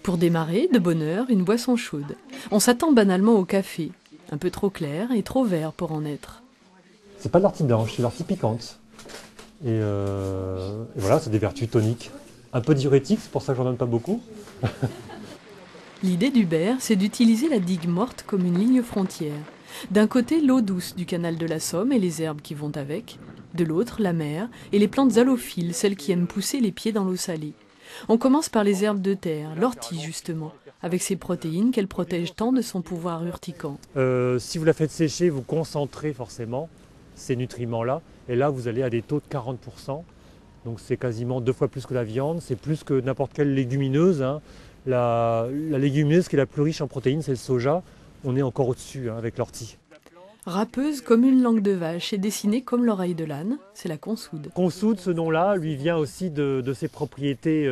Pour démarrer, de bonne heure, une boisson chaude. On s'attend banalement au café, un peu trop clair et trop vert pour en être. C'est pas de l'ortie blanche, c'est de l'ortie piquante. Et voilà, c'est des vertus toniques. Un peu diurétique, c'est pour ça que j'en donne pas beaucoup. L'idée d'Hubert, c'est d'utiliser la digue morte comme une ligne frontière. D'un côté, l'eau douce du canal de la Somme et les herbes qui vont avec. De l'autre, la mer et les plantes halophiles, celles qui aiment pousser les pieds dans l'eau salée. On commence par les herbes de terre, l'ortie justement, avec ses protéines qu'elle protège tant de son pouvoir urticant. Si vous la faites sécher, vous concentrez forcément ces nutriments-là. Et là, vous allez à des taux de 40%. Donc c'est quasiment 2 fois plus que la viande, c'est plus que n'importe quelle légumineuse, hein. La légumineuse qui est la plus riche en protéines, c'est le soja. On est encore au-dessus, hein, avec l'ortie. Râpeuse comme une langue de vache et dessinée comme l'oreille de l'âne, c'est la consoude. Consoude, ce nom-là, lui vient aussi de ses propriétés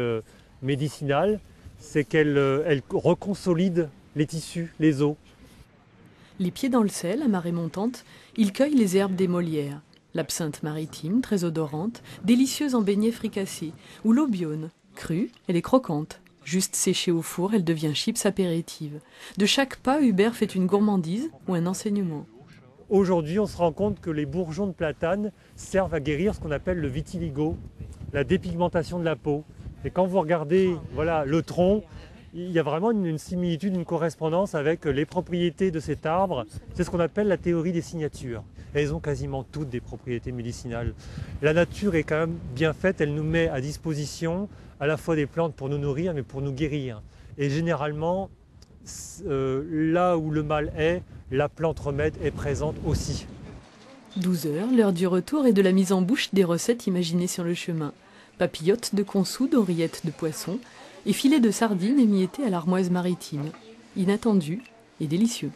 médicinales. C'est qu'elle elle reconsolide les tissus, les os. Les pieds dans le sel, à marée montante, il cueille les herbes des Molières. L'absinthe maritime, très odorante, délicieuse en beignets fricassés. Ou l'obione, crue, elle est croquante. Juste séchée au four, elle devient chips apéritive. De chaque pas, Hubert fait une gourmandise ou un enseignement. Aujourd'hui, on se rend compte que les bourgeons de platane servent à guérir ce qu'on appelle le vitiligo, la dépigmentation de la peau. Et quand vous regardez voilà, le tronc, il y a vraiment une similitude, une correspondance avec les propriétés de cet arbre. C'est ce qu'on appelle la théorie des signatures. Elles ont quasiment toutes des propriétés médicinales. La nature est quand même bien faite, elle nous met à disposition à la fois des plantes pour nous nourrir, mais pour nous guérir. Et généralement, là où le mal est, la plante remède est présente aussi. 12 heures, l'heure du retour et de la mise en bouche des recettes imaginées sur le chemin. Papillotes de consoude, oreillettes de poisson et filets de sardines émiettés à l'armoise maritime. Inattendu et délicieux.